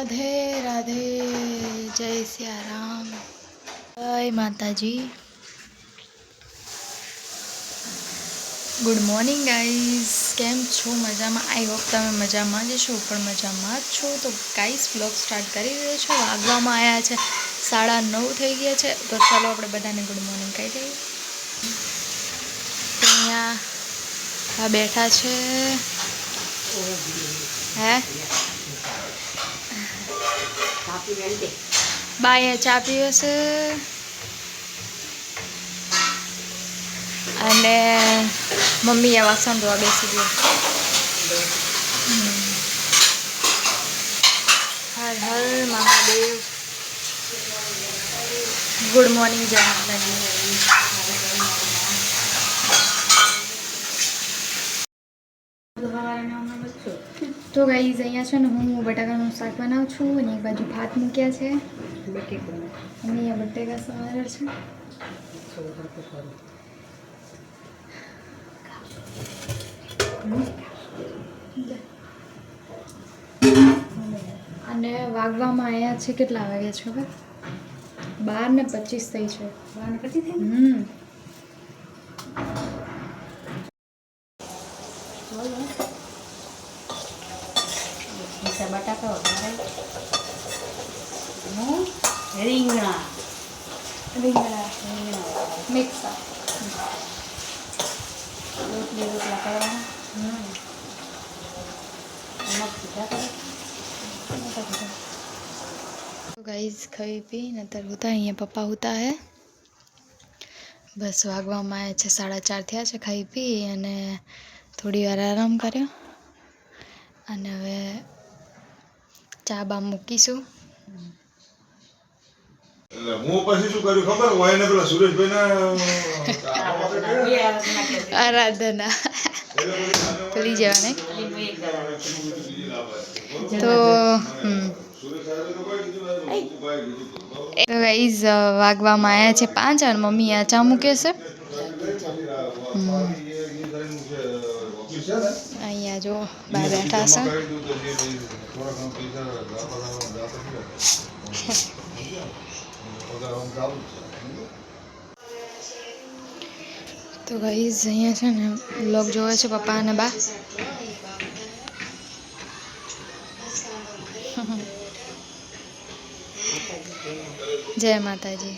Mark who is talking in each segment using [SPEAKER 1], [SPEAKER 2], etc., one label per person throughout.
[SPEAKER 1] राधे राधे, जय सियाराम, जय माताजी। गुड मॉर्निंग गाइस, केम छो? मजा में? आई होप तमे मजा में ज छो, पण मजा में छो। तो गाइस व्लॉग स्टार्ट करी रह्यो छो। वागवामां आया छे 9:30 થઈ ગયા છે। તો ચાલો આપણે બધાને ગુડ મોર્નિંગ કહી દઈએ। તો અહીંયા આ બેઠા છે હે બાએ ચા પીવે છે અને મમ્મીએ વાસણ ધોવા બેસી ગયો। हर हर महादेव। गुड मॉर्निंग जय माताजी। तो गाइस अहींया छे ने हूँ बटाकानुं शाक बनाવું છું અને એક બાજુ ભાત મૂક્યા છે અને અહીંયા બટેકા સમારેલ છે। અને વાગવામાં આવ્યા છે કેટલા વાગ્યા છે ખબર? 12:25 થઈ છે। 12:25 થઈ? बटाका રીંગણા મિક્સ રોટલા करवाना। तो गाइस खाई पी नतर होता है पप्पा होता है बस वागवामां आया छे 4:30 थया छे। खाई पी अने थोड़ी वार आराम कर्यो अने हवे चा बा मूकीशुं। હું પછી શું કર્યું ખબર હોય ને પેલા સુરેશભાઈ ના આરાધના ભૂલી જવાને તો ગાઈઝ વાગવામાં આવ્યા છે 5 અને મમ્મી આ ચા મૂકે છે। અહીંયા જો બહાર બેઠા છે। तो गाइस અહીંયા છે ને વ્લોગ જોવે છે પપ્પા અને બા। जय माताजी।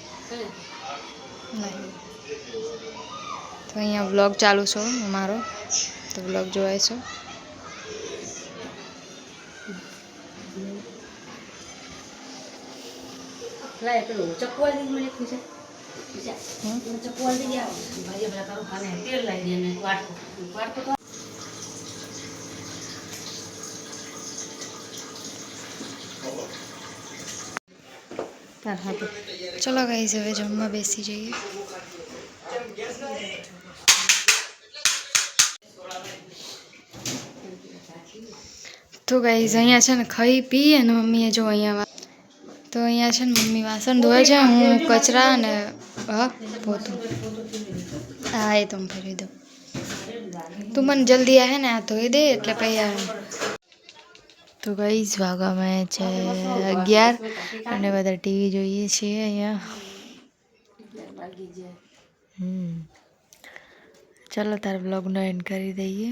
[SPEAKER 1] तो અહીંયા વ્લોગ ચાલુ છે અમારો, તો વ્લોગ જોવાય છે। લાય પેલું ચકવાલી મને પૂછે ચકવાલી ગયા ભાઈ બરા કરું ખાને તેલ લાવી દે ને વાટકો તો चलो गाइस હવે જમવા બેસી જઈએ। तो गाइस અહીંયા છે ને ખાઈ પી અને મમ્મીએ જો અહીંયા तो અહીંયા છે ને મમ્મી વાસણ ધોવે છે, હું કચરા ને હા પોતું હા એ તો હું ફેરવી દઉં। તું મને જલ્દી આવે ને આ ધોઈ દે એટલે પછી આવે। तो गाइस વાગવામાં છે 11 અને બધા ટીવી જોઈએ છીએ અહીંયા। चलो तार ब्लॉग नो एंड करी दईए।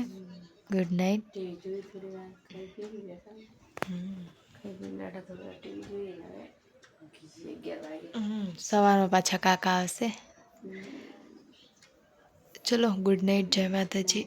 [SPEAKER 1] Good night. सवार पाछा काका आवशे। चलो गुड नाइट, जय माताजी।